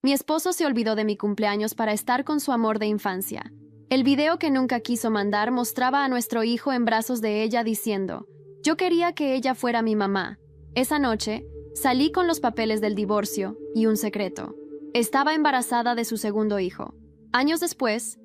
Mi esposo se olvidó de mi cumpleaños para estar con su amor de infancia. El video que nunca quiso mandar mostraba a nuestro hijo en brazos de ella diciendo: «Yo quería que ella fuera mi mamá». Esa noche, salí con los papeles del divorcio y un secreto. Estaba embarazada de su segundo hijo. Años después,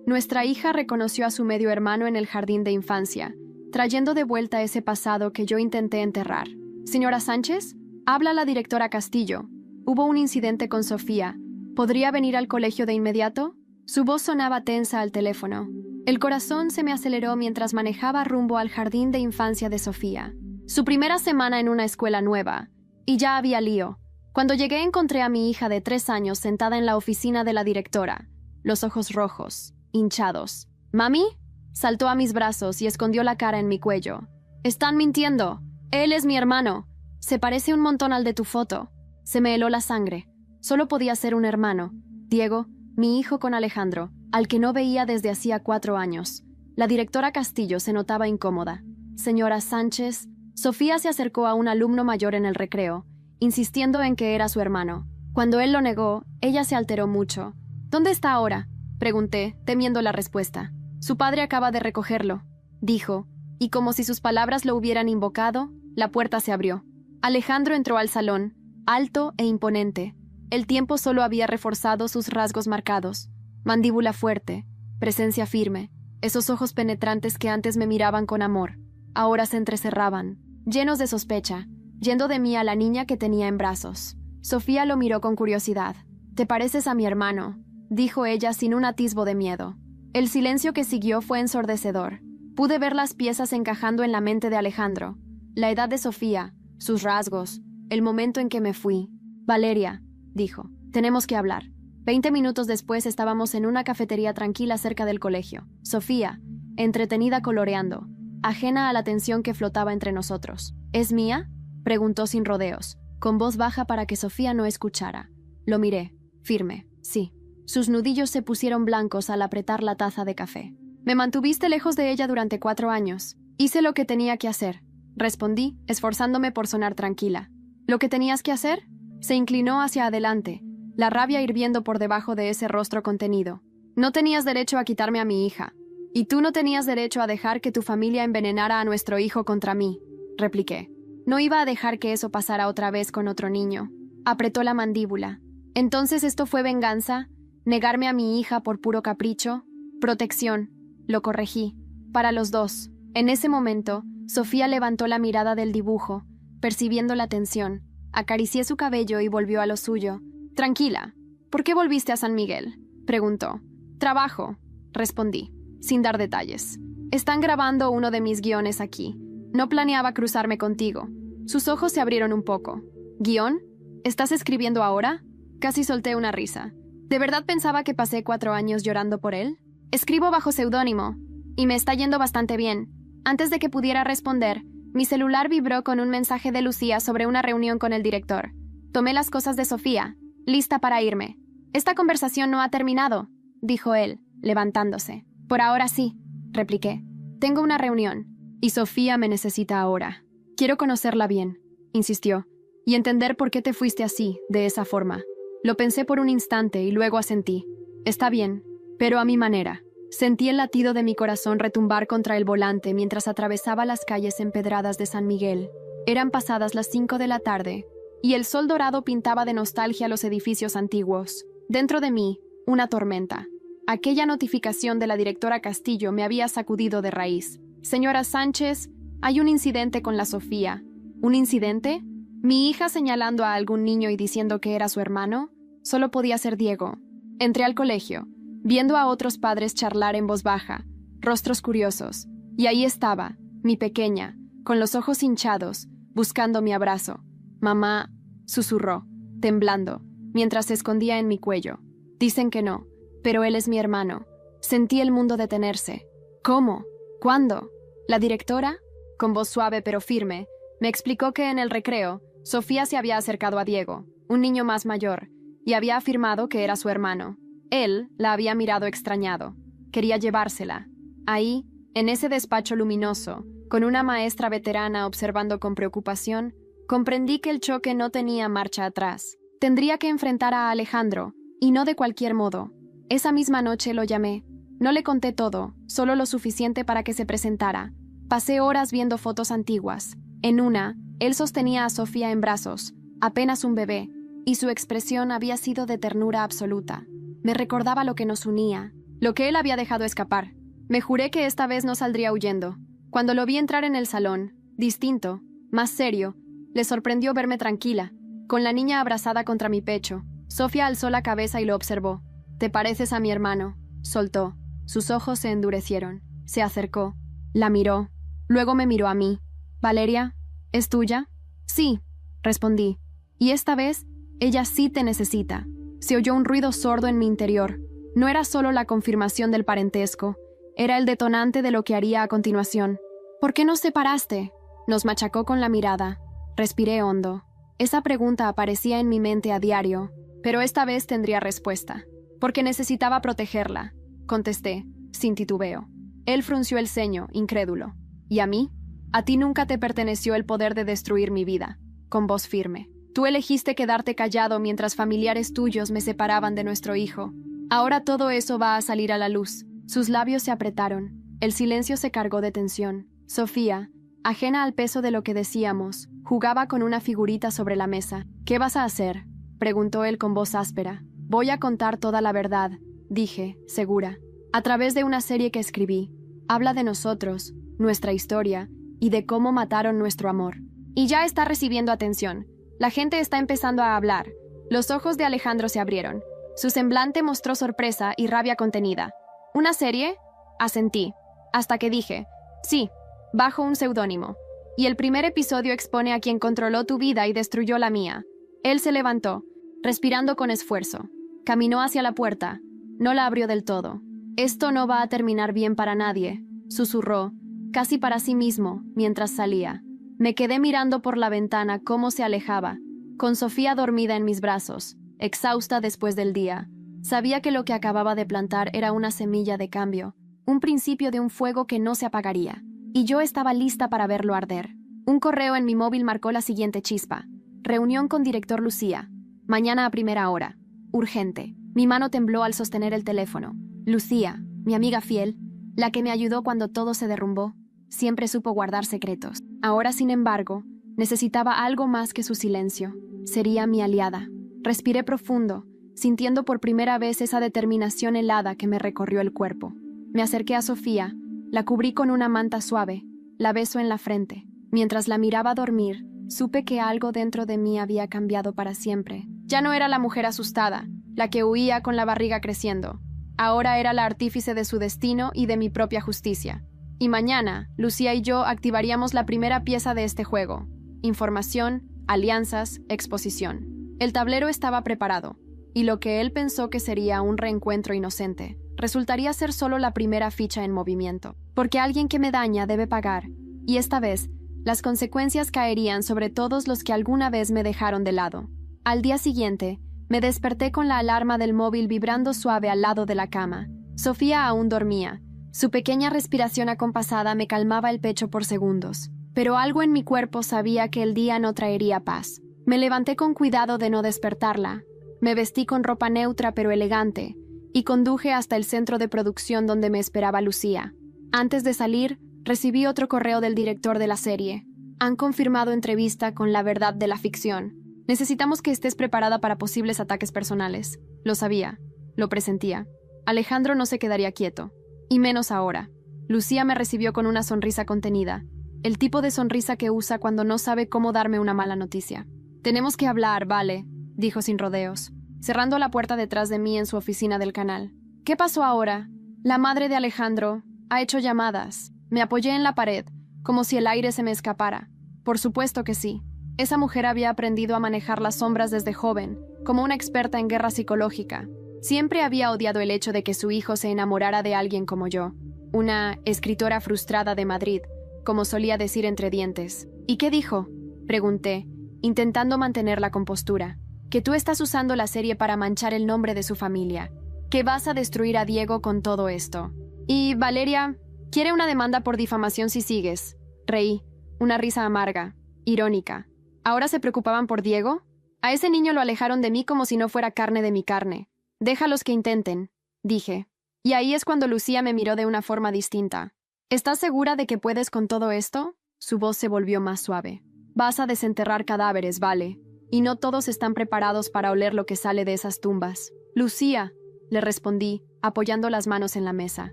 nuestra hija reconoció a su medio hermano en el jardín de infancia, trayendo de vuelta ese pasado que yo intenté enterrar. «Señora Sánchez, habla la directora Castillo. Hubo un incidente con Sofía. ¿Podría venir al colegio de inmediato?» Su voz sonaba tensa al teléfono. El corazón se me aceleró mientras manejaba rumbo al jardín de infancia de Sofía. Su primera semana en una escuela nueva. Y ya había lío. Cuando llegué encontré a mi hija de 3 años sentada en la oficina de la directora. Los ojos rojos, hinchados. «¿Mami?» Saltó a mis brazos y escondió la cara en mi cuello. «Están mintiendo. Él es mi hermano. Se parece un montón al de tu foto». Se me heló la sangre. Solo podía ser un hermano. Diego, mi hijo con Alejandro, al que no veía desde hacía 4 años. La directora Castillo se notaba incómoda. «Señora Sánchez». Sofía se acercó a un alumno mayor en el recreo, insistiendo en que era su hermano. Cuando él lo negó, ella se alteró mucho. «¿Dónde está ahora?», pregunté, temiendo la respuesta. «Su padre acaba de recogerlo», dijo, y como si sus palabras lo hubieran invocado, la puerta se abrió. Alejandro entró al salón, alto e imponente. El tiempo solo había reforzado sus rasgos marcados. Mandíbula fuerte, presencia firme, esos ojos penetrantes que antes me miraban con amor, ahora se entrecerraban, llenos de sospecha, yendo de mí a la niña que tenía en brazos. Sofía lo miró con curiosidad. «Te pareces a mi hermano», dijo ella sin un atisbo de miedo. El silencio que siguió fue ensordecedor. Pude ver las piezas encajando en la mente de Alejandro. La edad de Sofía, sus rasgos, el momento en que me fui. «Valeria», dijo, «tenemos que hablar». 20 minutos después estábamos en una cafetería tranquila cerca del colegio. Sofía, entretenida coloreando, ajena a la tensión que flotaba entre nosotros. «¿Es mía?», preguntó sin rodeos, con voz baja para que Sofía no escuchara. Lo miré, firme. «Sí». Sus nudillos se pusieron blancos al apretar la taza de café. «Me mantuviste lejos de ella durante 4 años. Hice lo que tenía que hacer», respondí, esforzándome por sonar tranquila. «¿Lo que tenías que hacer?». Se inclinó hacia adelante, la rabia hirviendo por debajo de ese rostro contenido. «No tenías derecho a quitarme a mi hija. Y tú no tenías derecho a dejar que tu familia envenenara a nuestro hijo contra mí», repliqué. No iba a dejar que eso pasara otra vez con otro niño. Apretó la mandíbula. «¿Entonces esto fue venganza? ¿Negarme a mi hija por puro capricho?» «Protección», lo corregí. «Para los dos». En ese momento, Sofía levantó la mirada del dibujo, percibiendo la tensión. Acaricié su cabello y volvió a lo suyo. «Tranquila. ¿Por qué volviste a San Miguel?», preguntó. «Trabajo», respondí, sin dar detalles. «Están grabando uno de mis guiones aquí. No planeaba cruzarme contigo». Sus ojos se abrieron un poco. «¿Guión? ¿Estás escribiendo ahora?». Casi solté una risa. ¿De verdad pensaba que pasé 4 años llorando por él? «Escribo bajo seudónimo. Y me está yendo bastante bien». Antes de que pudiera responder, mi celular vibró con un mensaje de Lucía sobre una reunión con el director. Tomé las cosas de Sofía, lista para irme. «Esta conversación no ha terminado», dijo él, levantándose. «Por ahora sí», repliqué. «Tengo una reunión, y Sofía me necesita ahora. Quiero conocerla bien», insistió, «y entender por qué te fuiste así, de esa forma». Lo pensé por un instante y luego asentí. «Está bien, pero a mi manera». Sentí el latido de mi corazón retumbar contra el volante mientras atravesaba las calles empedradas de San Miguel. Eran pasadas las 5 de la tarde, y el sol dorado pintaba de nostalgia los edificios antiguos. Dentro de mí, una tormenta. Aquella notificación de la directora Castillo me había sacudido de raíz. «Señora Sánchez, hay un incidente con la Sofía». ¿Un incidente? ¿Mi hija señalando a algún niño y diciendo que era su hermano? Solo podía ser Diego. Entré al colegio, viendo a otros padres charlar en voz baja, rostros curiosos, y ahí estaba, mi pequeña, con los ojos hinchados, buscando mi abrazo. «Mamá», susurró, temblando, mientras se escondía en mi cuello. «Dicen que no, pero él es mi hermano». Sentí el mundo detenerse. «¿Cómo? ¿Cuándo?». La directora, con voz suave pero firme, me explicó que en el recreo, Sofía se había acercado a Diego, un niño más mayor, y había afirmado que era su hermano. Él la había mirado extrañado. Quería llevársela. Ahí, en ese despacho luminoso, con una maestra veterana observando con preocupación, comprendí que el choque no tenía marcha atrás. Tendría que enfrentar a Alejandro, y no de cualquier modo. Esa misma noche lo llamé. No le conté todo, solo lo suficiente para que se presentara. Pasé horas viendo fotos antiguas. En una, él sostenía a Sofía en brazos, apenas un bebé, y su expresión había sido de ternura absoluta. Me recordaba lo que nos unía, lo que él había dejado escapar. Me juré que esta vez no saldría huyendo. Cuando lo vi entrar en el salón, distinto, más serio, le sorprendió verme tranquila, con la niña abrazada contra mi pecho. Sofía alzó la cabeza y lo observó. «Te pareces a mi hermano», soltó. Sus ojos se endurecieron. Se acercó. La miró. Luego me miró a mí. «¿Valeria? ¿Es tuya?» «Sí», respondí. «Y esta vez, ella sí te necesita». Se oyó un ruido sordo en mi interior. No era solo la confirmación del parentesco, era el detonante de lo que haría a continuación. «¿Por qué nos separaste?» Nos machacó con la mirada. Respiré hondo. Esa pregunta aparecía en mi mente a diario, pero esta vez tendría respuesta. «Porque necesitaba protegerla», contesté, sin titubeo. Él frunció el ceño, incrédulo. «¿Y a mí?» «A ti nunca te perteneció el poder de destruir mi vida», con voz firme. «Tú elegiste quedarte callado mientras familiares tuyos me separaban de nuestro hijo. Ahora todo eso va a salir a la luz». Sus labios se apretaron. El silencio se cargó de tensión. Sofía, ajena al peso de lo que decíamos, jugaba con una figurita sobre la mesa. «¿Qué vas a hacer?», preguntó él con voz áspera. «Voy a contar toda la verdad», dije, segura. «A través de una serie que escribí. Habla de nosotros, nuestra historia, y de cómo mataron nuestro amor. Y ya está recibiendo atención. La gente está empezando a hablar». Los ojos de Alejandro se abrieron. Su semblante mostró sorpresa y rabia contenida. «¿Una serie?», asentí, hasta que dije, «Sí, bajo un seudónimo. Y el primer episodio expone a quien controló tu vida y destruyó la mía». Él se levantó, respirando con esfuerzo. Caminó hacia la puerta. No la abrió del todo. «Esto no va a terminar bien para nadie», susurró, casi para sí mismo, mientras salía. Me quedé mirando por la ventana cómo se alejaba, con Sofía dormida en mis brazos, exhausta después del día. Sabía que lo que acababa de plantar era una semilla de cambio, un principio de un fuego que no se apagaría, y yo estaba lista para verlo arder. Un correo en mi móvil marcó la siguiente chispa. «Reunión con director Lucía. Mañana a primera hora. Urgente». Mi mano tembló al sostener el teléfono. Lucía, mi amiga fiel, la que me ayudó cuando todo se derrumbó, siempre supo guardar secretos. Ahora, sin embargo, necesitaba algo más que su silencio. Sería mi aliada. Respiré profundo, sintiendo por primera vez esa determinación helada que me recorrió el cuerpo. Me acerqué a Sofía, la cubrí con una manta suave, la beso en la frente. Mientras la miraba dormir, supe que algo dentro de mí había cambiado para siempre. Ya no era la mujer asustada, la que huía con la barriga creciendo. Ahora era la artífice de su destino y de mi propia justicia. Y mañana, Lucía y yo activaríamos la primera pieza de este juego. Información, alianzas, exposición. El tablero estaba preparado, y lo que él pensó que sería un reencuentro inocente, resultaría ser solo la primera ficha en movimiento. Porque alguien que me daña debe pagar, y esta vez, las consecuencias caerían sobre todos los que alguna vez me dejaron de lado. Al día siguiente, me desperté con la alarma del móvil vibrando suave al lado de la cama. Sofía aún dormía. Su pequeña respiración acompasada me calmaba el pecho por segundos. Pero algo en mi cuerpo sabía que el día no traería paz. Me levanté con cuidado de no despertarla. Me vestí con ropa neutra pero elegante y conduje hasta el centro de producción donde me esperaba Lucía. Antes de salir, recibí otro correo del director de la serie. «Han confirmado entrevista con La Verdad de la Ficción. Necesitamos que estés preparada para posibles ataques personales». Lo sabía, lo presentía. Alejandro no se quedaría quieto, y menos ahora. Lucía me recibió con una sonrisa contenida, el tipo de sonrisa que usa cuando no sabe cómo darme una mala noticia. «Tenemos que hablar, vale», dijo sin rodeos, cerrando la puerta detrás de mí en su oficina del canal. «¿Qué pasó ahora? La madre de Alejandro ha hecho llamadas». Me apoyé en la pared, como si el aire se me escapara. Por supuesto que sí. Esa mujer había aprendido a manejar las sombras desde joven, como una experta en guerra psicológica. Siempre había odiado el hecho de que su hijo se enamorara de alguien como yo, una escritora frustrada de Madrid, como solía decir entre dientes. «¿Y qué dijo?», pregunté, intentando mantener la compostura. «Que tú estás usando la serie para manchar el nombre de su familia, que vas a destruir a Diego con todo esto. Y Valeria quiere una demanda por difamación si sigues». Reí, una risa amarga, irónica. ¿Ahora se preocupaban por Diego? A ese niño lo alejaron de mí como si no fuera carne de mi carne. Déjalos que intenten, dije. Y ahí es cuando Lucía me miró de una forma distinta. ¿Estás segura de que puedes con todo esto? Su voz se volvió más suave. Vas a desenterrar cadáveres, ¿vale? Y no todos están preparados para oler lo que sale de esas tumbas. Lucía, le respondí, apoyando las manos en la mesa.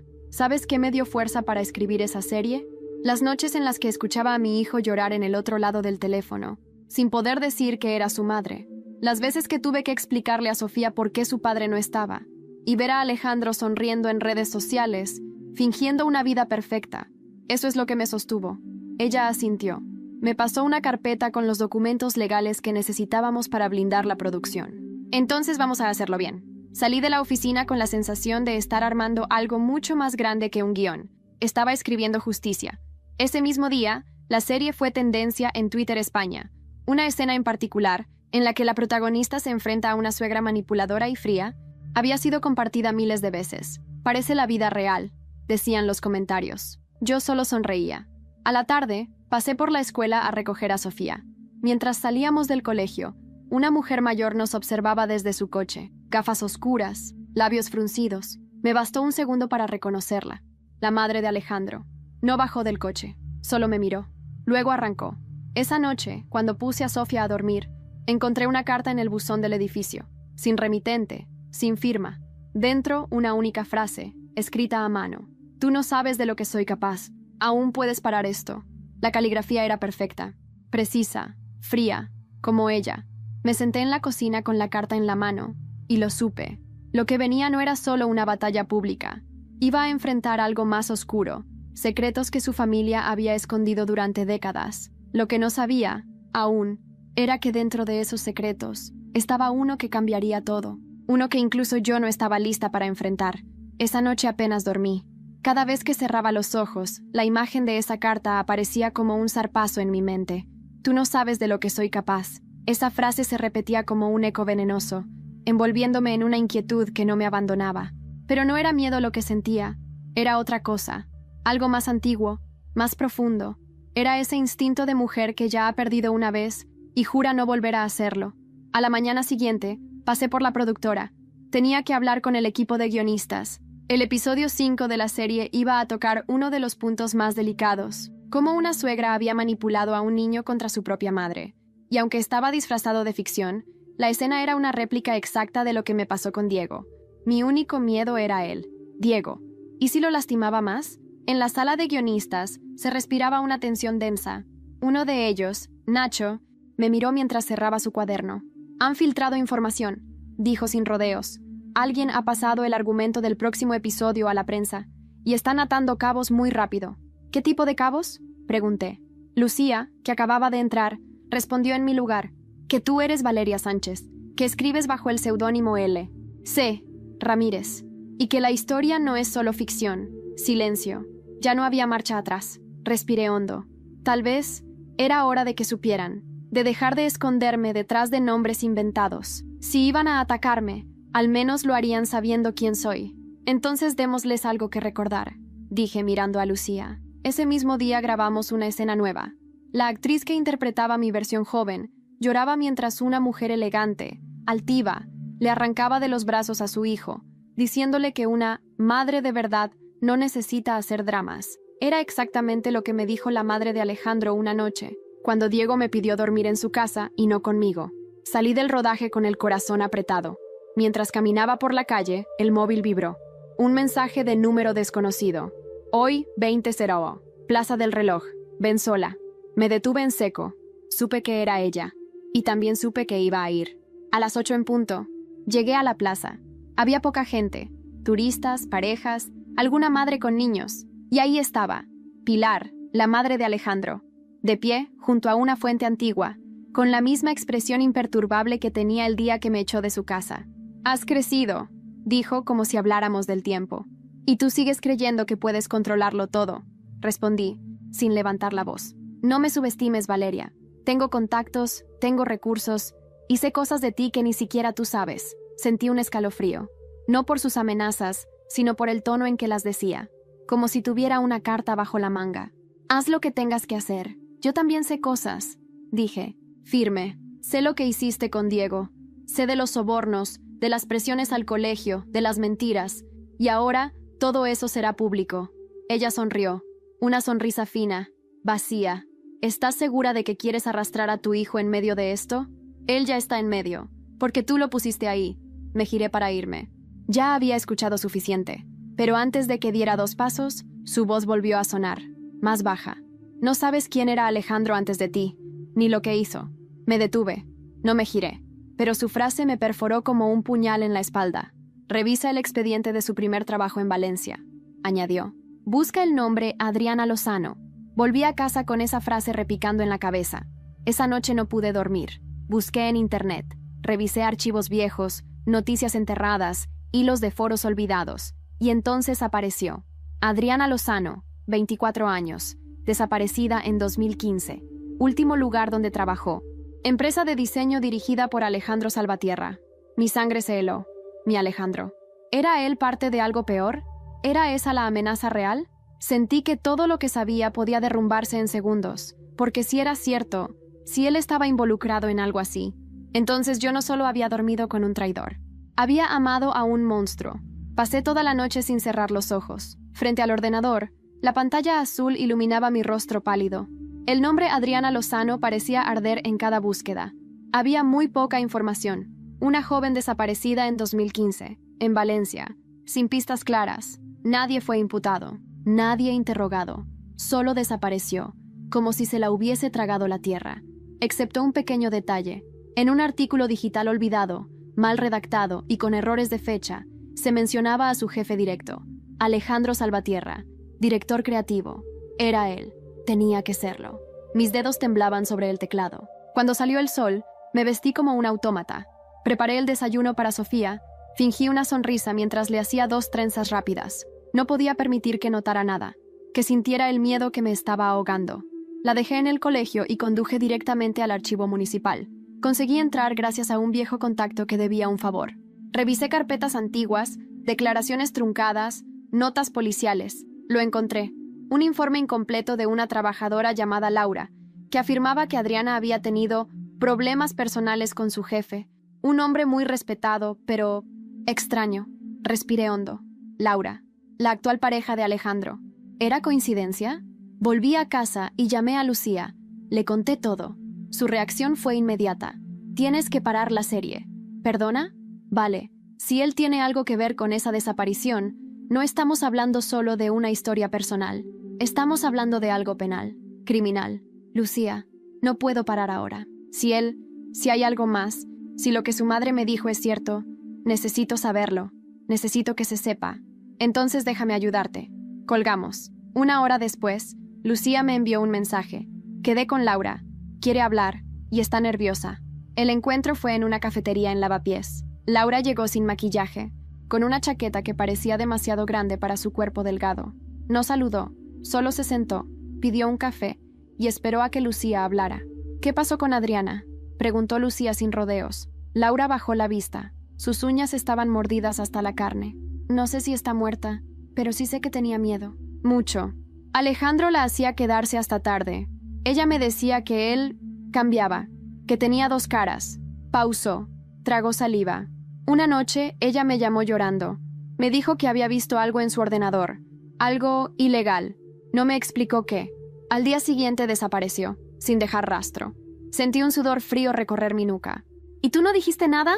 ¿Sabes qué me dio fuerza para escribir esa serie? Las noches en las que escuchaba a mi hijo llorar en el otro lado del teléfono, sin poder decir que era su madre. Las veces que tuve que explicarle a Sofía por qué su padre no estaba. Y ver a Alejandro sonriendo en redes sociales, fingiendo una vida perfecta. Eso es lo que me sostuvo. Ella asintió. Me pasó una carpeta con los documentos legales que necesitábamos para blindar la producción. Entonces vamos a hacerlo bien. Salí de la oficina con la sensación de estar armando algo mucho más grande que un guión. Estaba escribiendo justicia. Ese mismo día, la serie fue tendencia en Twitter España. Una escena en particular, en la que la protagonista se enfrenta a una suegra manipuladora y fría, había sido compartida miles de veces. Parece la vida real, decían los comentarios. Yo solo sonreía. A la tarde, pasé por la escuela a recoger a Sofía. Mientras salíamos del colegio, una mujer mayor nos observaba desde su coche. Gafas oscuras, labios fruncidos. Me bastó un segundo para reconocerla. La madre de Alejandro. No bajó del coche, solo me miró. Luego arrancó. Esa noche, cuando puse a Sofía a dormir, encontré una carta en el buzón del edificio, sin remitente, sin firma. Dentro, una única frase, escrita a mano. Tú no sabes de lo que soy capaz. Aún puedes parar esto. La caligrafía era perfecta, precisa, fría, como ella. Me senté en la cocina con la carta en la mano, y lo supe. Lo que venía no era solo una batalla pública. Iba a enfrentar algo más oscuro, secretos que su familia había escondido durante décadas. Lo que no sabía, aún, era que dentro de esos secretos estaba uno que cambiaría todo. Uno que incluso yo no estaba lista para enfrentar. Esa noche apenas dormí. Cada vez que cerraba los ojos, la imagen de esa carta aparecía como un zarpazo en mi mente. Tú no sabes de lo que soy capaz. Esa frase se repetía como un eco venenoso, envolviéndome en una inquietud que no me abandonaba. Pero no era miedo lo que sentía, era otra cosa, algo más antiguo, más profundo. Era ese instinto de mujer que ya ha perdido una vez y jura no volver a hacerlo. A la mañana siguiente, pasé por la productora. Tenía que hablar con el equipo de guionistas. El episodio 5 de la serie iba a tocar uno de los puntos más delicados, cómo una suegra había manipulado a un niño contra su propia madre. Y aunque estaba disfrazado de ficción, la escena era una réplica exacta de lo que me pasó con Diego. Mi único miedo era él, Diego. ¿Y si lo lastimaba más? En la sala de guionistas se respiraba una tensión densa. Uno de ellos, Nacho, me miró mientras cerraba su cuaderno. Han filtrado información, dijo sin rodeos. Alguien ha pasado el argumento del próximo episodio a la prensa y están atando cabos muy rápido. ¿Qué tipo de cabos?, pregunté. Lucía, que acababa de entrar, respondió en mi lugar, que tú eres Valeria Sánchez, que escribes bajo el seudónimo L. C. Ramírez, y que la historia no es solo ficción. Silencio. Ya no había marcha atrás. Respiré hondo. Tal vez era hora de que supieran, de dejar de esconderme detrás de nombres inventados. Si iban a atacarme, al menos lo harían sabiendo quién soy. Entonces démosles algo que recordar, dije mirando a Lucía. Ese mismo día grabamos una escena nueva. La actriz que interpretaba mi versión joven lloraba mientras una mujer elegante, altiva, le arrancaba de los brazos a su hijo, diciéndole que una madre de verdad no necesita hacer dramas. Era exactamente lo que me dijo la madre de Alejandro una noche, cuando Diego me pidió dormir en su casa y no conmigo. Salí del rodaje con el corazón apretado. Mientras caminaba por la calle, el móvil vibró. Un mensaje de número desconocido. Hoy, 20:00, Plaza del Reloj. Ven sola. Me detuve en seco. Supe que era ella. Y también supe que iba a ir. A las 8 en punto. Llegué a la plaza. Había poca gente. Turistas, parejas, alguna madre con niños. Y ahí estaba, Pilar, la madre de Alejandro, de pie junto a una fuente antigua, con la misma expresión imperturbable que tenía el día que me echó de su casa. «Has crecido», dijo como si habláramos del tiempo. «Y tú sigues creyendo que puedes controlarlo todo», respondí, sin levantar la voz. «No me subestimes, Valeria. Tengo contactos, tengo recursos, y sé cosas de ti que ni siquiera tú sabes». Sentí un escalofrío, no por sus amenazas, sino por el tono en que las decía, como si tuviera una carta bajo la manga. «Haz lo que tengas que hacer. Yo también sé cosas», dije, firme, Sé lo que hiciste con Diego. Sé de los sobornos, de las presiones al colegio, de las mentiras. Y ahora, todo eso será público. Ella sonrió. Una sonrisa fina, vacía. ¿Estás segura de que quieres arrastrar a tu hijo en medio de esto? Él ya está en medio, porque tú lo pusiste ahí. Me giré para irme. Ya había escuchado suficiente. Pero antes de que diera 2 pasos, su voz volvió a sonar, más baja. No sabes quién era Alejandro antes de ti, ni lo que hizo. Me detuve. No me giré. Pero su frase me perforó como un puñal en la espalda. Revisa el expediente de su primer trabajo en Valencia, añadió. Busca el nombre Adriana Lozano. Volví a casa con esa frase repicando en la cabeza. Esa noche no pude dormir. Busqué en internet. Revisé archivos viejos, noticias enterradas, hilos de foros olvidados. Y entonces apareció. Adriana Lozano, 24 años, desaparecida en 2015. Último lugar donde trabajó. Empresa de diseño dirigida por Alejandro Salvatierra. Mi sangre se heló. Mi Alejandro. ¿Era él parte de algo peor? ¿Era esa la amenaza real? Sentí que todo lo que sabía podía derrumbarse en segundos, porque si era cierto, si él estaba involucrado en algo así, entonces yo no solo había dormido con un traidor. Había amado a un monstruo. Pasé toda la noche sin cerrar los ojos. Frente al ordenador, la pantalla azul iluminaba mi rostro pálido. El nombre Adriana Lozano parecía arder en cada búsqueda. Había muy poca información. Una joven desaparecida en 2015, en Valencia, sin pistas claras. Nadie fue imputado, nadie interrogado. Solo desapareció, como si se la hubiese tragado la tierra. Excepto un pequeño detalle. En un artículo digital olvidado, mal redactado y con errores de fecha, se mencionaba a su jefe directo, Alejandro Salvatierra, director creativo. Era él. Tenía que serlo. Mis dedos temblaban sobre el teclado. Cuando salió el sol, me vestí como un autómata. Preparé el desayuno para Sofía, fingí una sonrisa mientras le hacía 2 trenzas rápidas. No podía permitir que notara nada, que sintiera el miedo que me estaba ahogando. La dejé en el colegio y conduje directamente al archivo municipal. Conseguí entrar gracias a un viejo contacto que debía un favor. Revisé carpetas antiguas, declaraciones truncadas, notas policiales. Lo encontré. Un informe incompleto de una trabajadora llamada Laura, que afirmaba que Adriana había tenido problemas personales con su jefe, un hombre muy respetado, pero extraño. Respiré hondo. Laura, la actual pareja de Alejandro. ¿Era coincidencia? Volví a casa y llamé a Lucía. Le conté todo. Su reacción fue inmediata. Tienes que parar la serie. ¿Perdona? Vale. Si él tiene algo que ver con esa desaparición, no estamos hablando solo de una historia personal. Estamos hablando de algo penal, criminal. Lucía, no puedo parar ahora. Si hay algo más, si lo que su madre me dijo es cierto, necesito saberlo. Necesito que se sepa. Entonces déjame ayudarte. Colgamos. 1 hora después, Lucía me envió un mensaje. Quedé con Laura. Quiere hablar y está nerviosa. El encuentro fue en una cafetería en Lavapiés. Laura llegó sin maquillaje, con una chaqueta que parecía demasiado grande para su cuerpo delgado. No saludó, solo se sentó, pidió un café y esperó a que Lucía hablara. ¿Qué pasó con Adriana?, preguntó Lucía sin rodeos. Laura bajó la vista. Sus uñas estaban mordidas hasta la carne. No sé si está muerta, pero sí sé que tenía miedo. Mucho. Alejandro la hacía quedarse hasta tarde. Ella me decía que él cambiaba, que tenía 2 caras. Pausó, tragó saliva. Una noche, ella me llamó llorando. Me dijo que había visto algo en su ordenador. Algo ilegal. No me explicó qué. Al día siguiente desapareció, sin dejar rastro. Sentí un sudor frío recorrer mi nuca. ¿Y tú no dijiste nada?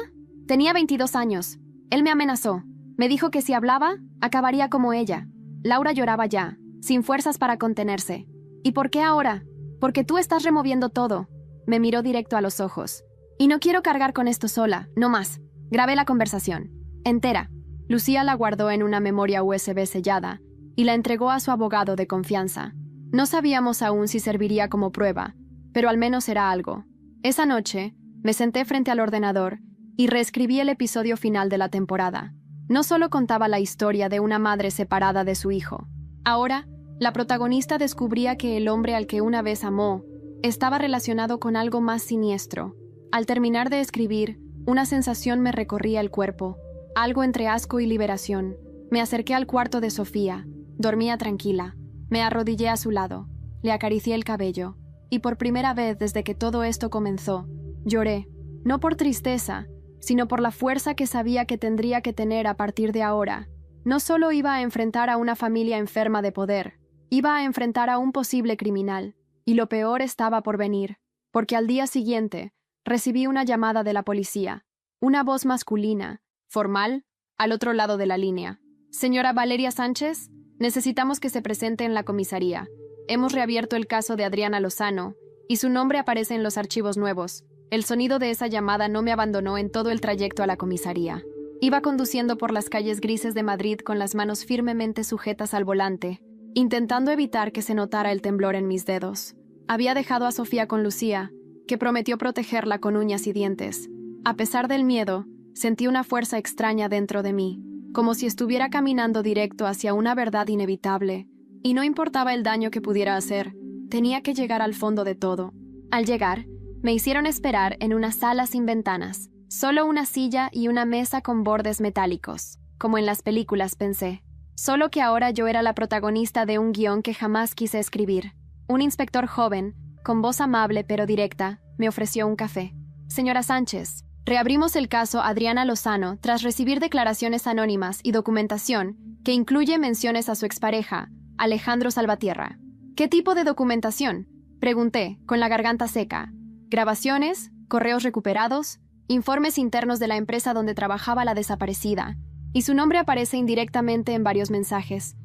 Tenía 22 años. Él me amenazó. Me dijo que si hablaba, acabaría como ella. Laura lloraba ya, sin fuerzas para contenerse. ¿Y por qué ahora? Porque tú estás removiendo todo. Me miró directo a los ojos. Y no quiero cargar con esto sola, no más. Grabé la conversación. Entera. Lucía la guardó en una memoria USB sellada y la entregó a su abogado de confianza. No sabíamos aún si serviría como prueba, pero al menos era algo. Esa noche, me senté frente al ordenador y reescribí el episodio final de la temporada. No solo contaba la historia de una madre separada de su hijo. Ahora, la protagonista descubría que el hombre al que una vez amó estaba relacionado con algo más siniestro. Al terminar de escribir, una sensación me recorría el cuerpo, algo entre asco y liberación. Me acerqué al cuarto de Sofía. Dormía tranquila. Me arrodillé a su lado. Le acaricié el cabello. Y por primera vez desde que todo esto comenzó, Lloré, no por tristeza, sino por la fuerza que sabía que tendría que tener a partir de ahora. No solo iba a enfrentar a una familia enferma de poder, iba a enfrentar a un posible criminal, y lo peor estaba por venir, porque al día siguiente recibí una llamada de la policía, una voz masculina, formal, al otro lado de la línea. Señora Valeria Sánchez, necesitamos que se presente en la comisaría. Hemos reabierto el caso de Adriana Lozano, y su nombre aparece en los archivos nuevos. El sonido de esa llamada no me abandonó en todo el trayecto a la comisaría. Iba conduciendo por las calles grises de Madrid con las manos firmemente sujetas al volante, intentando evitar que se notara el temblor en mis dedos. Había dejado a Sofía con Lucía, que prometió protegerla con uñas y dientes. A pesar del miedo, sentí una fuerza extraña dentro de mí, como si estuviera caminando directo hacia una verdad inevitable, y no importaba el daño que pudiera hacer, tenía que llegar al fondo de todo. Al llegar, me hicieron esperar en una sala sin ventanas, solo una silla y una mesa con bordes metálicos, como en las películas pensé. Solo que ahora yo era la protagonista de un guión que jamás quise escribir. Un inspector joven, con voz amable pero directa, me ofreció un café. Señora Sánchez, reabrimos el caso Adriana Lozano tras recibir declaraciones anónimas y documentación que incluye menciones a su expareja, Alejandro Salvatierra. ¿Qué tipo de documentación?, pregunté, con la garganta seca. Grabaciones, correos recuperados, informes internos de la empresa donde trabajaba la desaparecida. Y su nombre aparece indirectamente en varios mensajes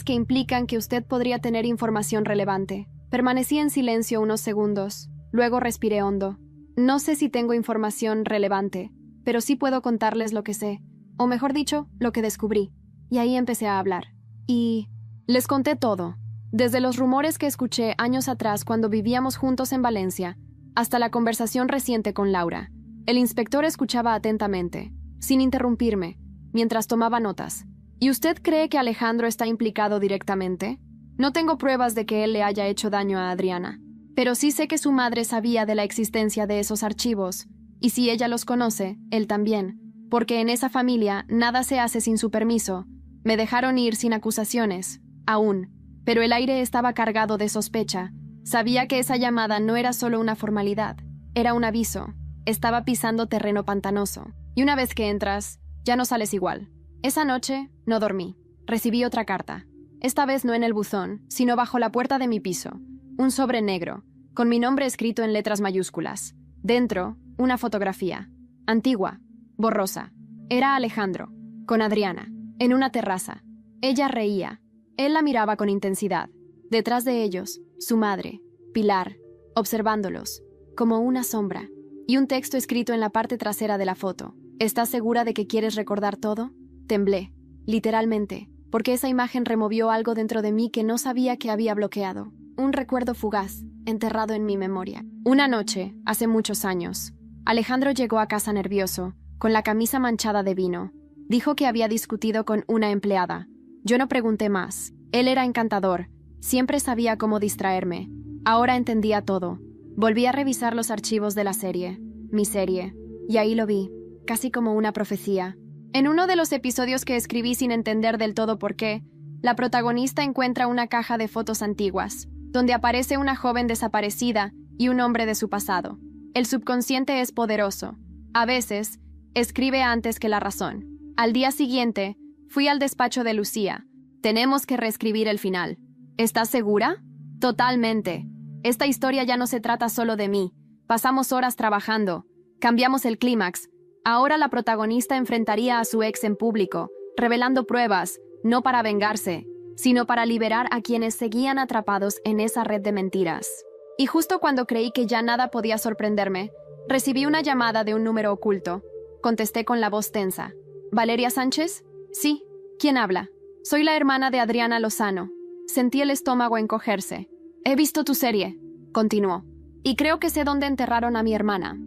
que implican que usted podría tener información relevante. Permanecí en silencio unos segundos, luego respiré hondo. No sé si tengo información relevante, pero sí puedo contarles lo que sé, o mejor dicho, lo que descubrí. Y ahí empecé a hablar. Y les conté todo, desde los rumores que escuché años atrás cuando vivíamos juntos en Valencia, hasta la conversación reciente con Laura. El inspector escuchaba atentamente, sin interrumpirme, mientras tomaba notas. ¿Y usted cree que Alejandro está implicado directamente? No tengo pruebas de que él le haya hecho daño a Adriana, pero sí sé que su madre sabía de la existencia de esos archivos, y si ella los conoce, él también, porque en esa familia nada se hace sin su permiso. Me dejaron ir sin acusaciones, aún, pero el aire estaba cargado de sospecha. Sabía que esa llamada no era solo una formalidad, era un aviso. Estaba pisando terreno pantanoso, y una vez que entras, ya no sales igual. Esa noche no dormí. Recibí otra carta. Esta vez no en el buzón, sino bajo la puerta de mi piso. Un sobre negro, con mi nombre escrito en letras mayúsculas. Dentro, una fotografía. Antigua, borrosa. Era Alejandro, con Adriana, en una terraza. Ella reía. Él la miraba con intensidad. Detrás de ellos, su madre, Pilar, observándolos, como una sombra. Y un texto escrito en la parte trasera de la foto. ¿Estás segura de que quieres recordar todo? Temblé, literalmente, porque esa imagen removió algo dentro de mí que no sabía que había bloqueado. Un recuerdo fugaz, enterrado en mi memoria. Una noche, hace muchos años, Alejandro llegó a casa nervioso, con la camisa manchada de vino. Dijo que había discutido con una empleada. Yo no pregunté más. Él era encantador. Siempre sabía cómo distraerme. Ahora entendía todo. Volví a revisar los archivos de la serie, mi serie, y ahí lo vi, casi como una profecía. En uno de los episodios que escribí sin entender del todo por qué, la protagonista encuentra una caja de fotos antiguas, donde aparece una joven desaparecida y un hombre de su pasado. El subconsciente es poderoso. A veces, escribe antes que la razón. Al día siguiente, fui al despacho de Lucía. Tenemos que reescribir el final. ¿Estás segura? Totalmente. Esta historia ya no se trata solo de mí. Pasamos horas trabajando. Cambiamos el clímax. Ahora la protagonista enfrentaría a su ex en público, revelando pruebas, no para vengarse, sino para liberar a quienes seguían atrapados en esa red de mentiras. Y justo cuando creí que ya nada podía sorprenderme, recibí una llamada de un número oculto. Contesté con la voz tensa. ¿Valeria Sánchez? Sí. ¿Quién habla? Soy la hermana de Adriana Lozano. Sentí el estómago encogerse. He visto tu serie, continuó, y creo que sé dónde enterraron a mi hermana.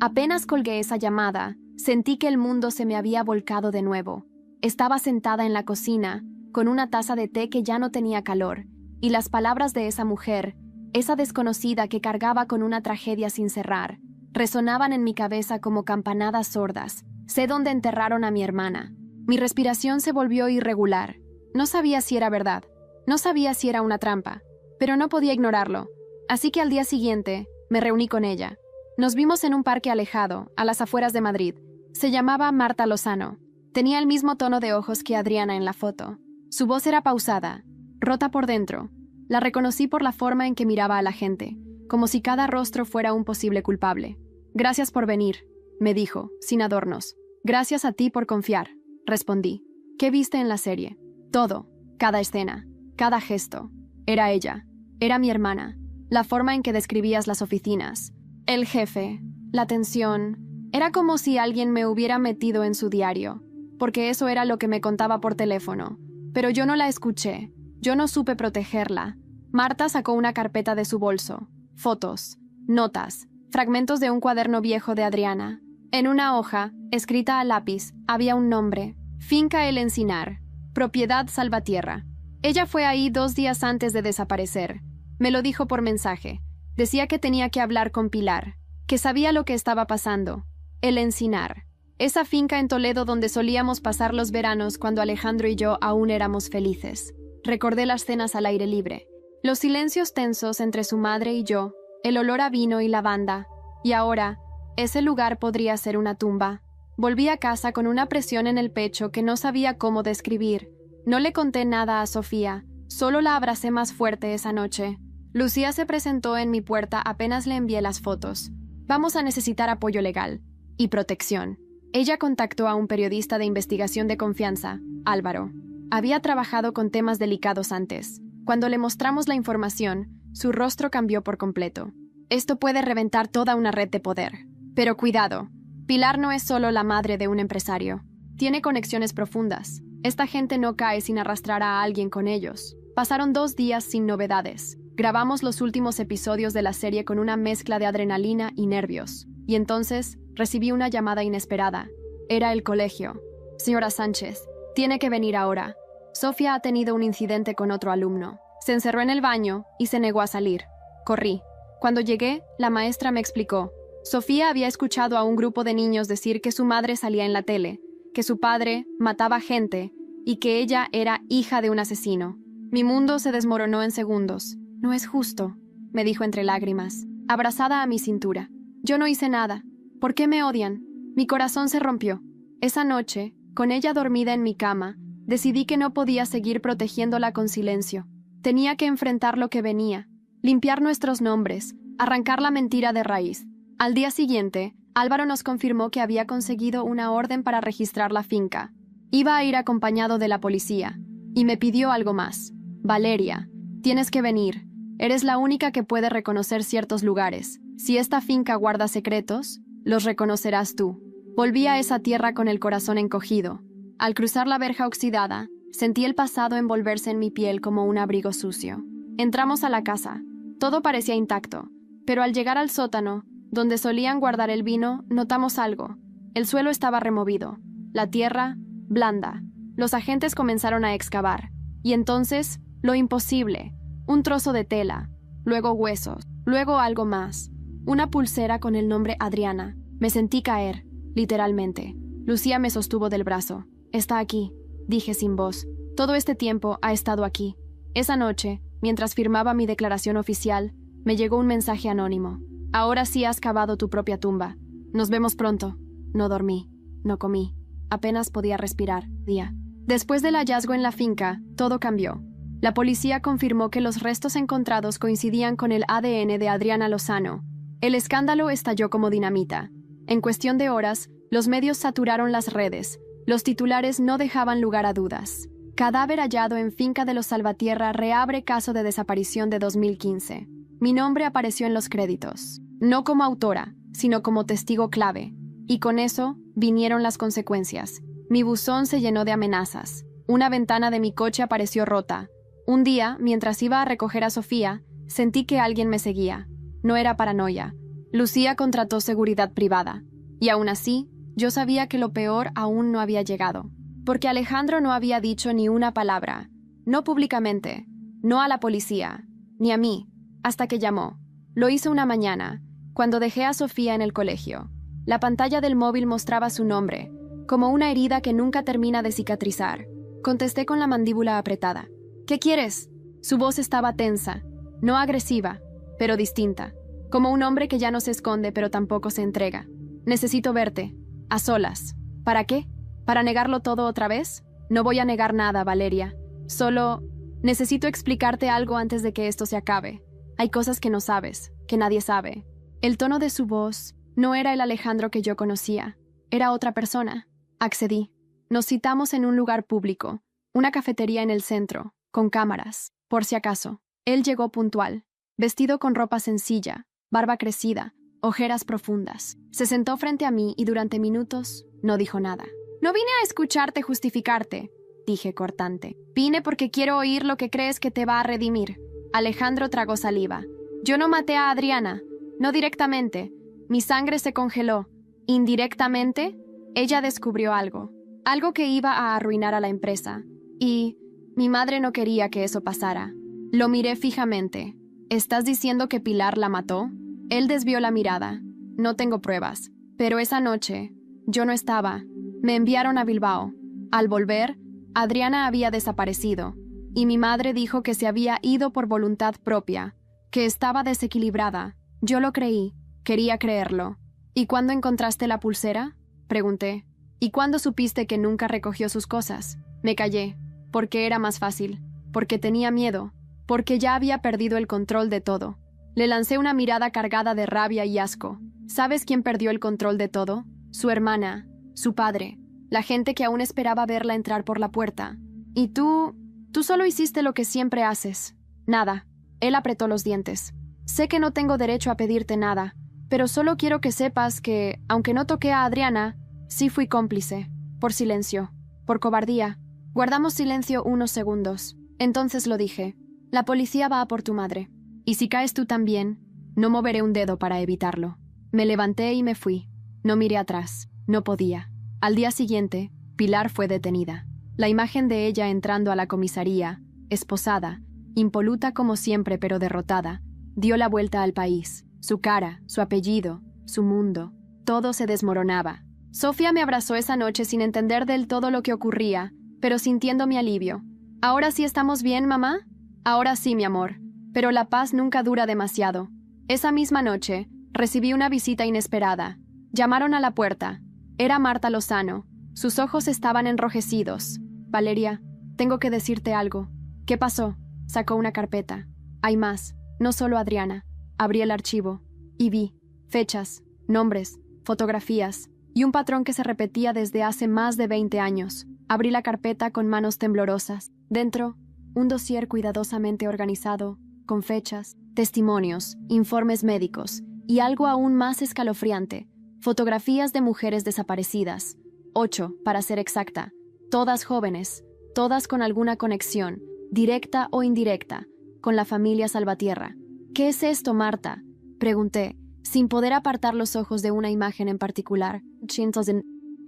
Apenas colgué esa llamada, sentí que el mundo se me había volcado de nuevo. Estaba sentada en la cocina, con una taza de té que ya no tenía calor, y las palabras de esa mujer, esa desconocida que cargaba con una tragedia sin cerrar, resonaban en mi cabeza como campanadas sordas. Sé dónde enterraron a mi hermana. Mi respiración se volvió irregular. No sabía si era verdad, no sabía si era una trampa, pero no podía ignorarlo. Así que al día siguiente, me reuní con ella. Nos vimos en un parque alejado, a las afueras de Madrid. Se llamaba Marta Lozano. Tenía el mismo tono de ojos que Adriana en la foto. Su voz era pausada, rota por dentro. La reconocí por la forma en que miraba a la gente, como si cada rostro fuera un posible culpable. «Gracias por venir», me dijo, sin adornos. «Gracias a ti por confiar», respondí. «¿Qué viste en la serie?» «Todo, cada escena, cada gesto. Era ella, era mi hermana. La forma en que describías las oficinas, el jefe, la tensión. Era como si alguien me hubiera metido en su diario, porque eso era lo que me contaba por teléfono. Pero yo no la escuché, yo no supe protegerla». Marta sacó una carpeta de su bolso. Fotos, notas, fragmentos de un cuaderno viejo de Adriana. En una hoja, escrita a lápiz, había un nombre: Finca El Encinar, propiedad Salvatierra. Ella fue ahí 2 días antes de desaparecer. Me lo dijo por mensaje. Decía que tenía que hablar con Pilar, que sabía lo que estaba pasando. El Encinar, esa finca en Toledo donde solíamos pasar los veranos cuando Alejandro y yo aún éramos felices. Recordé las cenas al aire libre, los silencios tensos entre su madre y yo, el olor a vino y lavanda. Y ahora, ese lugar podría ser una tumba. Volví a casa con una presión en el pecho que no sabía cómo describir. No le conté nada a Sofía, solo la abracé más fuerte esa noche. Lucía se presentó en mi puerta apenas le envié las fotos. «Vamos a necesitar apoyo legal y protección». Ella contactó a un periodista de investigación de confianza, Álvaro. Había trabajado con temas delicados antes. Cuando le mostramos la información, su rostro cambió por completo. «Esto puede reventar toda una red de poder. Pero cuidado, Pilar no es solo la madre de un empresario. Tiene conexiones profundas. Esta gente no cae sin arrastrar a alguien con ellos». Pasaron 2 días sin novedades. Grabamos los últimos episodios de la serie con una mezcla de adrenalina y nervios. Y entonces recibí una llamada inesperada. Era el colegio. «Señora Sánchez, tiene que venir ahora. Sofía ha tenido un incidente con otro alumno. Se encerró en el baño y se negó a salir». Corrí. Cuando llegué, la maestra me explicó. Sofía había escuchado a un grupo de niños decir que su madre salía en la tele, que su padre mataba gente y que ella era hija de un asesino. Mi mundo se desmoronó en segundos. «No es justo», me dijo entre lágrimas, abrazada a mi cintura. «Yo no hice nada. ¿Por qué me odian?» Mi corazón se rompió. Esa noche, con ella dormida en mi cama, decidí que no podía seguir protegiéndola con silencio. Tenía que enfrentar lo que venía, limpiar nuestros nombres, arrancar la mentira de raíz. Al día siguiente, Álvaro nos confirmó que había conseguido una orden para registrar la finca. Iba a ir acompañado de la policía, y me pidió algo más. «Valeria, tienes que venir. Eres la única que puede reconocer ciertos lugares. Si esta finca guarda secretos, los reconocerás tú». Volví a esa tierra con el corazón encogido. Al cruzar la verja oxidada, sentí el pasado envolverse en mi piel como un abrigo sucio. Entramos a la casa. Todo parecía intacto, pero al llegar al sótano, donde solían guardar el vino, notamos algo. El suelo estaba removido, la tierra, blanda. Los agentes comenzaron a excavar. Y entonces, lo imposible. Un trozo de tela, luego huesos, luego algo más. Una pulsera con el nombre Adriana. Me sentí caer, literalmente. Lucía me sostuvo del brazo. «Está aquí», dije sin voz. «Todo este tiempo ha estado aquí». Esa noche, mientras firmaba mi declaración oficial, me llegó un mensaje anónimo. «Ahora sí has cavado tu propia tumba. Nos vemos pronto». No dormí, no comí. Apenas podía respirar, día. Después del hallazgo en la finca, todo cambió. La policía confirmó que los restos encontrados coincidían con el ADN de Adriana Lozano. El escándalo estalló como dinamita. En cuestión de horas, los medios saturaron las redes. Los titulares no dejaban lugar a dudas. Cadáver hallado en finca de los Salvatierra reabre caso de desaparición de 2015. Mi nombre apareció en los créditos. No como autora, sino como testigo clave. Y con eso vinieron las consecuencias. Mi buzón se llenó de amenazas. Una ventana de mi coche apareció rota. Un día, mientras iba a recoger a Sofía, sentí que alguien me seguía. No era paranoia. Lucía contrató seguridad privada. Y aún así, yo sabía que lo peor aún no había llegado. Porque Alejandro no había dicho ni una palabra. No públicamente, no a la policía, ni a mí, hasta que llamó. Lo hizo una mañana, cuando dejé a Sofía en el colegio. La pantalla del móvil mostraba su nombre, como una herida que nunca termina de cicatrizar. Contesté con la mandíbula apretada. «¿Qué quieres?» Su voz estaba tensa, no agresiva, pero distinta. como un hombre que ya no se esconde pero tampoco se entrega. Necesito verte, a solas. ¿Para qué? ¿Para negarlo todo otra vez? No voy a negar nada, Valeria. Solo necesito explicarte algo antes de que esto se acabe. Hay cosas que no sabes, que nadie sabe. El tono de su voz no era el Alejandro que yo conocía. Era otra persona. Accedí. Nos citamos en un lugar público, una cafetería en el centro, con cámaras, por si acaso. Él llegó puntual, vestido con ropa sencilla, barba crecida, ojeras profundas. Se sentó frente a mí y durante minutos no dijo nada. No vine a escucharte justificarte, dije cortante. Vine porque quiero oír lo que crees que te va a redimir. Alejandro tragó saliva. Yo no maté a Adriana, no directamente. Mi sangre se congeló. Indirectamente, ella descubrió algo. Algo que iba a arruinar a la empresa. Y mi madre no quería que eso pasara. Lo miré fijamente. ¿Estás diciendo que Pilar la mató? Él desvió la mirada. No tengo pruebas. Pero esa noche, yo no estaba. Me enviaron a Bilbao. Al volver, Adriana había desaparecido. Y mi madre dijo que se había ido por voluntad propia, que estaba desequilibrada. Yo lo creí. Quería creerlo. ¿Y cuándo encontraste la pulsera? Pregunté. ¿Y cuándo supiste que nunca recogió sus cosas? Me callé. Porque era más fácil. Porque tenía miedo. Porque ya había perdido el control de todo. Le lancé una mirada cargada de rabia y asco. ¿Sabes quién perdió el control de todo? Su hermana, su padre, la gente que aún esperaba verla entrar por la puerta. Y tú solo hiciste lo que siempre haces. Nada. Él apretó los dientes. Sé que no tengo derecho a pedirte nada, pero solo quiero que sepas que, aunque no toqué a Adriana, sí fui cómplice. Por silencio. Por cobardía. Guardamos silencio unos segundos. Entonces lo dije. La policía va a por tu madre. Y si caes tú también, no moveré un dedo para evitarlo. Me levanté y me fui. No miré atrás. No podía. Al día siguiente, Pilar fue detenida. La imagen de ella entrando a la comisaría, esposada, impoluta como siempre pero derrotada, dio la vuelta al país. Su cara, su apellido, su mundo, todo se desmoronaba. Sofía me abrazó esa noche sin entender del todo lo que ocurría, pero sintiendo mi alivio. ¿Ahora sí estamos bien, mamá? Ahora sí, mi amor. Pero la paz nunca dura demasiado. Esa misma noche, recibí una visita inesperada. Llamaron a la puerta. Era Marta Lozano. Sus ojos estaban enrojecidos. Valeria, tengo que decirte algo. ¿Qué pasó? Sacó una carpeta. Hay más. No solo Adriana. Abrí el archivo. Y vi fechas, nombres, fotografías y un patrón que se repetía desde hace más de 20 años. Abrí la carpeta con manos temblorosas. Dentro, un dossier cuidadosamente organizado, con fechas, testimonios, informes médicos y algo aún más escalofriante, fotografías de mujeres desaparecidas. 8, para ser exacta. Todas jóvenes, todas con alguna conexión, directa o indirecta, con la familia Salvatierra. ¿Qué es esto, Marta? Pregunté, sin poder apartar los ojos de una imagen en particular.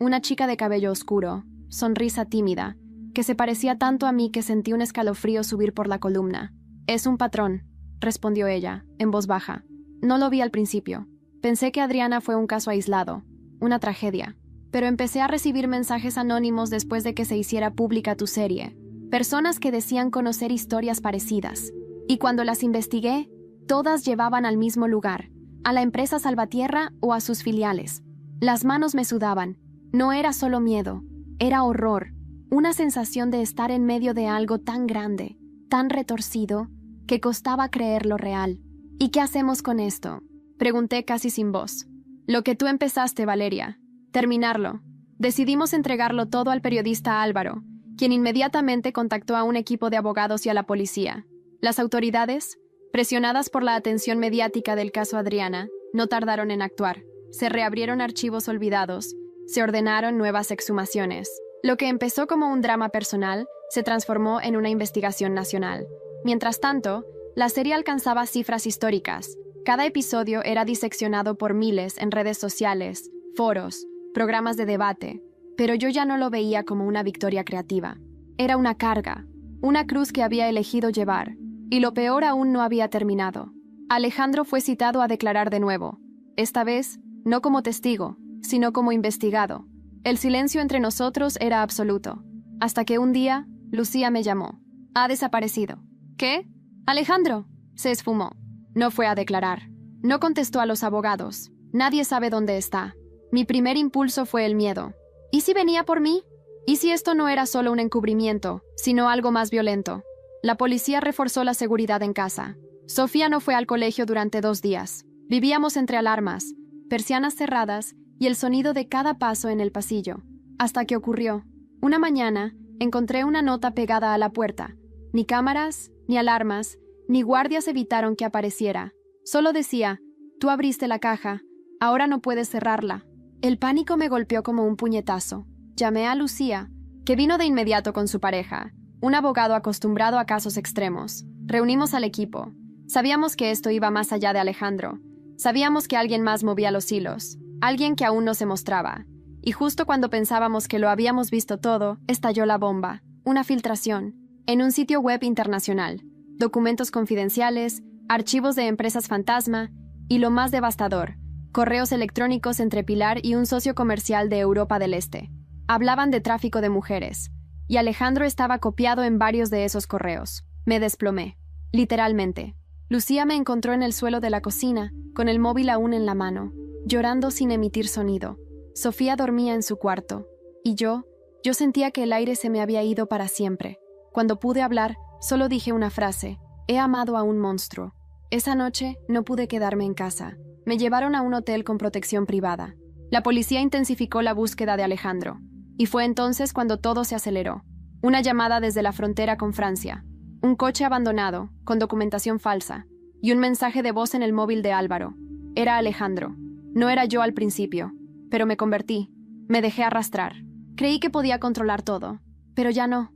Una chica de cabello oscuro, sonrisa tímida, que se parecía tanto a mí que sentí un escalofrío subir por la columna. Es un patrón, respondió ella, en voz baja. No lo vi al principio. Pensé que Adriana fue un caso aislado, una tragedia. Pero empecé a recibir mensajes anónimos después de que se hiciera pública tu serie. Personas que decían conocer historias parecidas. Y cuando las investigué, todas llevaban al mismo lugar, a la empresa Salvatierra o a sus filiales. Las manos me sudaban. No era solo miedo, era horror. Una sensación de estar en medio de algo tan grande, tan retorcido, que costaba creerlo real. ¿Y qué hacemos con esto? Pregunté casi sin voz. Lo que tú empezaste, Valeria. Terminarlo. Decidimos entregarlo todo al periodista Álvaro, quien inmediatamente contactó a un equipo de abogados y a la policía. Las autoridades, presionadas por la atención mediática del caso Adriana, no tardaron en actuar. Se reabrieron archivos olvidados, se ordenaron nuevas exhumaciones. Lo que empezó como un drama personal se transformó en una investigación nacional. Mientras tanto, la serie alcanzaba cifras históricas. Cada episodio era diseccionado por miles en redes sociales, foros, programas de debate, pero yo ya no lo veía como una victoria creativa. Era una carga, una cruz que había elegido llevar, y lo peor aún no había terminado. Alejandro fue citado a declarar de nuevo, esta vez no como testigo, sino como investigado. El silencio entre nosotros era absoluto, hasta que un día, Lucía me llamó. Ha desaparecido. ¿Qué? Alejandro. Se esfumó. No fue a declarar. No contestó a los abogados. Nadie sabe dónde está. Mi primer impulso fue el miedo. ¿Y si venía por mí? ¿Y si esto no era solo un encubrimiento, sino algo más violento? La policía reforzó la seguridad en casa. Sofía no fue al colegio durante 2 días. Vivíamos entre alarmas, persianas cerradas y el sonido de cada paso en el pasillo. Hasta que ocurrió. Una mañana, encontré una nota pegada a la puerta. Ni cámaras, ni alarmas, ni guardias evitaron que apareciera. Solo decía, tú abriste la caja, ahora no puedes cerrarla. El pánico me golpeó como un puñetazo. Llamé a Lucía, que vino de inmediato con su pareja, un abogado acostumbrado a casos extremos. Reunimos al equipo. Sabíamos que esto iba más allá de Alejandro. Sabíamos que alguien más movía los hilos, alguien que aún no se mostraba. Y justo cuando pensábamos que lo habíamos visto todo, estalló la bomba, una filtración, en un sitio web internacional, documentos confidenciales, archivos de empresas fantasma y, lo más devastador, correos electrónicos entre Pilar y un socio comercial de Europa del Este. Hablaban de tráfico de mujeres, y Alejandro estaba copiado en varios de esos correos. Me desplomé, literalmente. Lucía me encontró en el suelo de la cocina, con el móvil aún en la mano, llorando sin emitir sonido. Sofía dormía en su cuarto, y yo sentía que el aire se me había ido para siempre. Cuando pude hablar, solo dije una frase: he amado a un monstruo. Esa noche no pude quedarme en casa. Me llevaron a un hotel con protección privada. La policía intensificó la búsqueda de Alejandro, y fue entonces cuando todo se aceleró. Una llamada desde la frontera con Francia, un coche abandonado, con documentación falsa, y un mensaje de voz en el móvil de Álvaro. Era Alejandro. No era yo al principio, pero me convertí. Me dejé arrastrar. Creí que podía controlar todo, pero ya no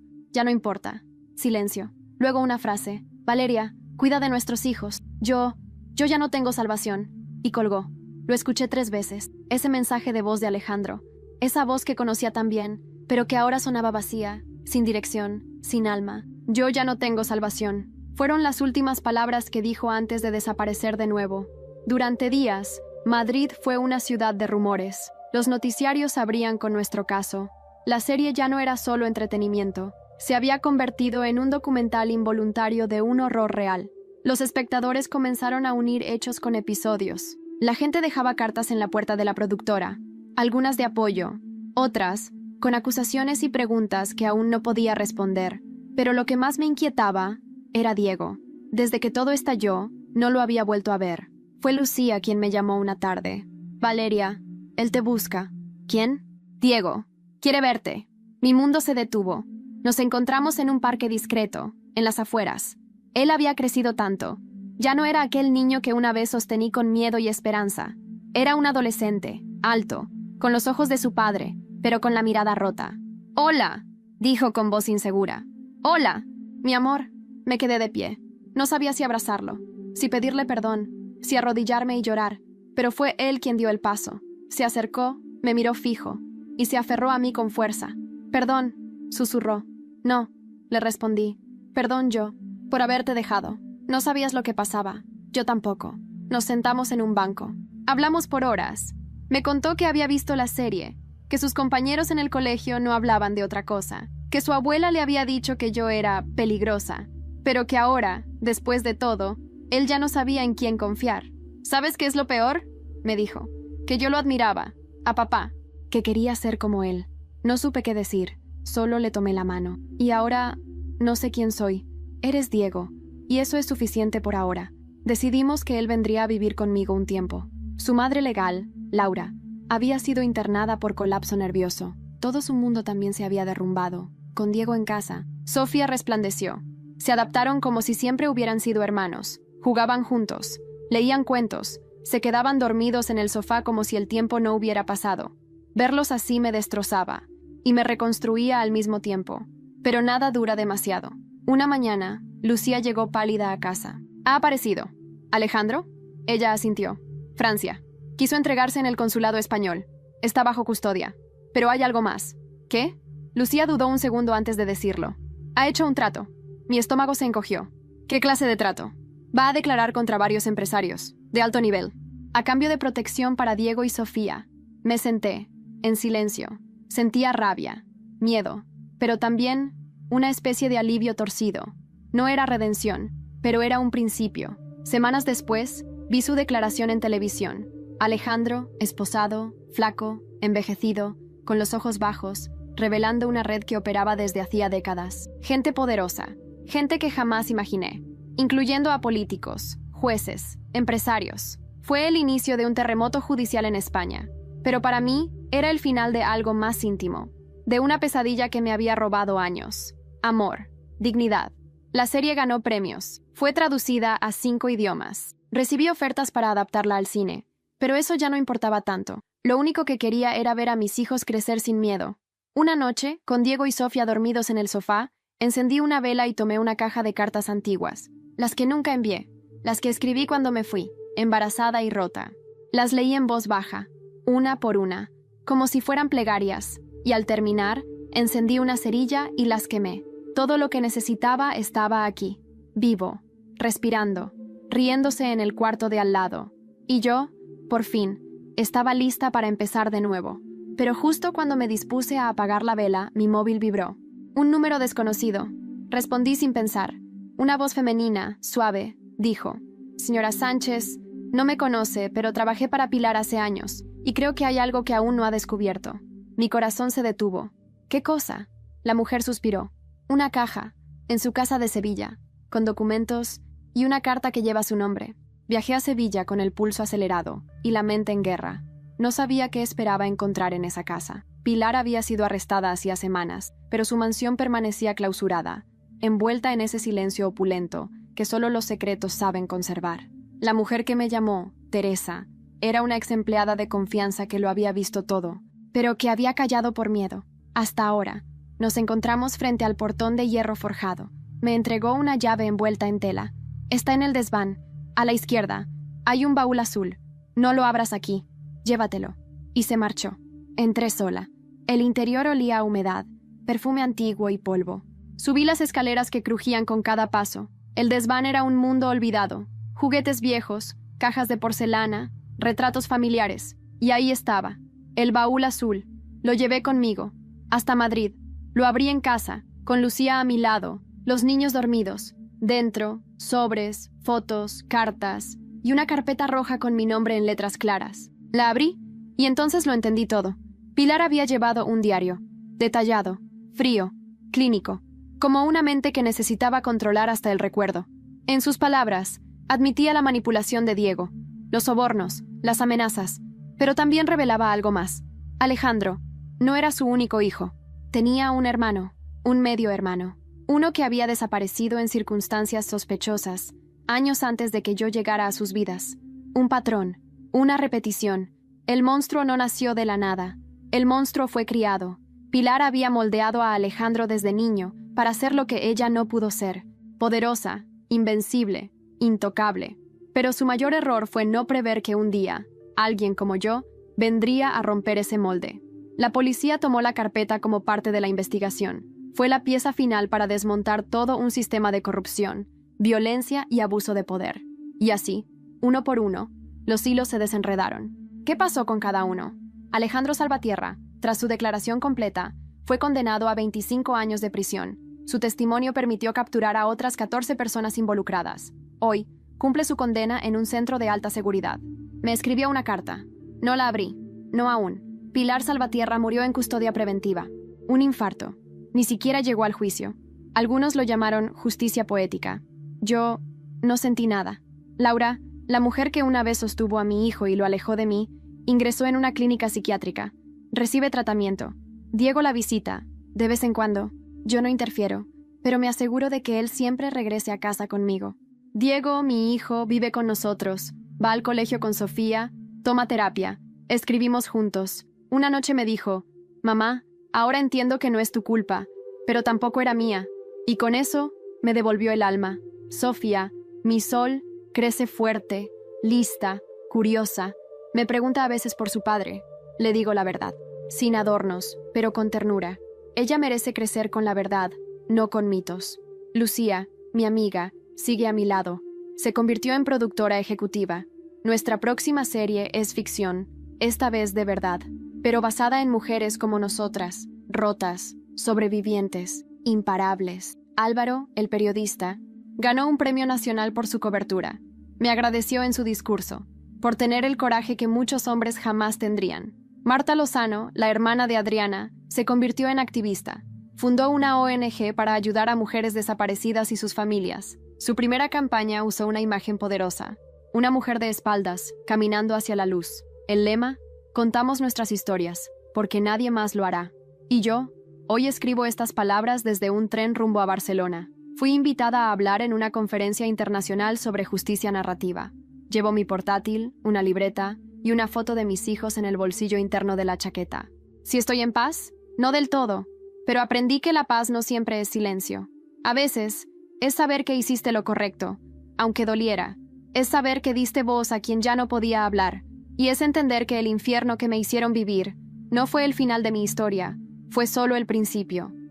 importa. Silencio. Luego una frase: Valeria, cuida de nuestros hijos. Yo ya no tengo salvación. Y colgó. Lo escuché 3 veces. Ese mensaje de voz de Alejandro. Esa voz que conocía tan bien, pero que ahora sonaba vacía, sin dirección, sin alma. Yo ya no tengo salvación. Fueron las últimas palabras que dijo antes de desaparecer de nuevo. Durante días, Madrid fue una ciudad de rumores. Los noticiarios abrían con nuestro caso. La serie ya no era solo entretenimiento. Se había convertido en un documental involuntario de un horror real. Los espectadores comenzaron a unir hechos con episodios. La gente dejaba cartas en la puerta de la productora, algunas de apoyo, otras con acusaciones y preguntas que aún no podía responder. Pero lo que más me inquietaba era Diego. Desde que todo estalló, no lo había vuelto a ver. Fue Lucía quien me llamó una tarde. Valeria, él te busca. ¿Quién? Diego. Quiere verte. Mi mundo se detuvo. Nos encontramos en un parque discreto, en las afueras. Él había crecido tanto. Ya no era aquel niño que una vez sostení con miedo y esperanza. Era un adolescente, alto, con los ojos de su padre, pero con la mirada rota. «Hola», dijo con voz insegura. «Hola, mi amor». Me quedé de pie. No sabía si abrazarlo, si pedirle perdón, si arrodillarme y llorar, pero fue él quien dio el paso. Se acercó, me miró fijo, y se aferró a mí con fuerza. «Perdón», susurró. «No», le respondí. «Perdón yo, por haberte dejado. No sabías lo que pasaba. Yo tampoco». Nos sentamos en un banco. Hablamos por horas. Me contó que había visto la serie, que sus compañeros en el colegio no hablaban de otra cosa, que su abuela le había dicho que yo era peligrosa, pero que ahora, después de todo, él ya no sabía en quién confiar. «¿Sabes qué es lo peor?», me dijo. «Que yo lo admiraba, a papá, que quería ser como él». No supe qué decir, solo le tomé la mano. «Y ahora, no sé quién soy. Eres Diego, y eso es suficiente por ahora». Decidimos que él vendría a vivir conmigo un tiempo. Su madre legal, Laura, había sido internada por colapso nervioso. Todo su mundo también se había derrumbado. Con Diego en casa, Sofía resplandeció. Se adaptaron como si siempre hubieran sido hermanos. Jugaban juntos, leían cuentos, se quedaban dormidos en el sofá como si el tiempo no hubiera pasado. Verlos así me destrozaba, y me reconstruía al mismo tiempo. Pero nada dura demasiado. Una mañana, Lucía llegó pálida a casa. «¿Ha aparecido?» «¿Alejandro?» Ella asintió. «Francia. Quiso entregarse en el consulado español. Está bajo custodia. Pero hay algo más». «¿Qué?» Lucía dudó un segundo antes de decirlo. «Ha hecho un trato». Mi estómago se encogió. «¿Qué clase de trato?» «Va a declarar contra varios empresarios, de alto nivel, a cambio de protección para Diego y Sofía». Me senté, en silencio. Sentía rabia, miedo, pero también una especie de alivio torcido. No era redención, pero era un principio. Semanas después, Vi su declaración en televisión. Alejandro, esposado, flaco, envejecido, con los ojos bajos, revelando una red que operaba desde hacía décadas. Gente poderosa, gente que jamás imaginé, incluyendo a políticos, jueces, empresarios. Fue el inicio de un terremoto judicial en España, pero para mí era el final de algo más íntimo, de una pesadilla que me había robado años. Amor, dignidad. La serie ganó premios, fue traducida a 5 idiomas. Recibí ofertas para adaptarla al cine, pero eso ya no importaba tanto. Lo único que quería era ver a mis hijos crecer sin miedo. Una noche, con Diego y Sofía dormidos en el sofá, encendí una vela y tomé una caja de cartas antiguas, las que nunca envié, las que escribí cuando me fui, embarazada y rota. Las leí en voz baja, una por una, como si fueran plegarias, y al terminar, encendí una cerilla y las quemé. Todo lo que necesitaba estaba aquí, vivo, respirando, riéndose en el cuarto de al lado. Y yo, por fin, estaba lista para empezar de nuevo. Pero justo cuando me dispuse a apagar la vela, mi móvil vibró. Un número desconocido. Respondí sin pensar. Una voz femenina, suave, dijo: «Señora Sánchez, no me conoce, pero trabajé para Pilar hace años, y creo que hay algo que aún no ha descubierto». Mi corazón se detuvo. «¿Qué cosa?». La mujer suspiró. «Una caja, en su casa de Sevilla, con documentos y una carta que lleva su nombre». Viajé a Sevilla con el pulso acelerado y la mente en guerra. No sabía qué esperaba encontrar en esa casa. Pilar había sido arrestada hacía semanas, pero su mansión permanecía clausurada, envuelta en ese silencio opulento que solo los secretos saben conservar. La mujer que me llamó, Teresa, era una ex empleada de confianza que lo había visto todo, pero que había callado por miedo. Hasta ahora, nos encontramos frente al portón de hierro forjado. Me entregó una llave envuelta en tela. «Está en el desván. A la izquierda. Hay un baúl azul. No lo abras aquí. Llévatelo». Y se marchó. Entré sola. El interior olía a humedad, perfume antiguo y polvo. Subí las escaleras que crujían con cada paso. El desván era un mundo olvidado. Juguetes viejos, cajas de porcelana, retratos familiares. Y ahí estaba, el baúl azul. Lo llevé conmigo, hasta Madrid. Lo abrí en casa, con Lucía a mi lado, los niños dormidos. Dentro, sobres, fotos, cartas y una carpeta roja con mi nombre en letras claras. La abrí y entonces lo entendí todo. Pilar había llevado un diario, detallado, frío, clínico, como una mente que necesitaba controlar hasta el recuerdo. En sus palabras, admitía la manipulación de Diego, los sobornos, las amenazas, pero también revelaba algo más. Alejandro no era su único hijo. Tenía un hermano, un medio hermano. Uno que había desaparecido en circunstancias sospechosas, años antes de que yo llegara a sus vidas. Un patrón, una repetición. El monstruo no nació de la nada. El monstruo fue criado. Pilar había moldeado a Alejandro desde niño para ser lo que ella no pudo ser. Poderosa, invencible, intocable. Pero su mayor error fue no prever que un día, alguien como yo, vendría a romper ese molde. La policía tomó la carpeta como parte de la investigación. Fue la pieza final para desmontar todo un sistema de corrupción, violencia y abuso de poder. Y así, uno por uno, los hilos se desenredaron. ¿Qué pasó con cada uno? Alejandro Salvatierra, tras su declaración completa, fue condenado a 25 años de prisión. Su testimonio permitió capturar a otras 14 personas involucradas. Hoy, cumple su condena en un centro de alta seguridad. Me escribió una carta. No la abrí. No aún. Pilar Salvatierra murió en custodia preventiva. Un infarto. Ni siquiera llegó al juicio. Algunos lo llamaron justicia poética. Yo no sentí nada. Laura, la mujer que una vez sostuvo a mi hijo y lo alejó de mí, ingresó en una clínica psiquiátrica. Recibe tratamiento. Diego la visita, de vez en cuando. Yo no interfiero, pero me aseguro de que él siempre regrese a casa conmigo. Diego, mi hijo, vive con nosotros. Va al colegio con Sofía, toma terapia. Escribimos juntos. Una noche me dijo: «Mamá, ahora entiendo que no es tu culpa, pero tampoco era mía». Y con eso me devolvió el alma. Sofía, mi sol, crece fuerte, lista, curiosa. Me pregunta a veces por su padre. Le digo la verdad, sin adornos, pero con ternura. Ella merece crecer con la verdad, no con mitos. Lucía, mi amiga, sigue a mi lado. Se convirtió en productora ejecutiva. Nuestra próxima serie es ficción, esta vez de verdad, pero basada en mujeres como nosotras, rotas, sobrevivientes, imparables. Álvaro, el periodista, ganó un premio nacional por su cobertura. Me agradeció en su discurso, por tener el coraje que muchos hombres jamás tendrían. Marta Lozano, la hermana de Adriana, se convirtió en activista. Fundó una ONG para ayudar a mujeres desaparecidas y sus familias. Su primera campaña usó una imagen poderosa: una mujer de espaldas, caminando hacia la luz. El lema: contamos nuestras historias, porque nadie más lo hará. Y yo, hoy escribo estas palabras desde un tren rumbo a Barcelona. Fui invitada a hablar en una conferencia internacional sobre justicia narrativa. Llevo mi portátil, una libreta y una foto de mis hijos en el bolsillo interno de la chaqueta. ¿Si estoy en paz? No del todo, pero aprendí que la paz no siempre es silencio. A veces, es saber que hiciste lo correcto, aunque doliera. Es saber que diste voz a quien ya no podía hablar. Y es entender que el infierno que me hicieron vivir no fue el final de mi historia, fue solo el principio.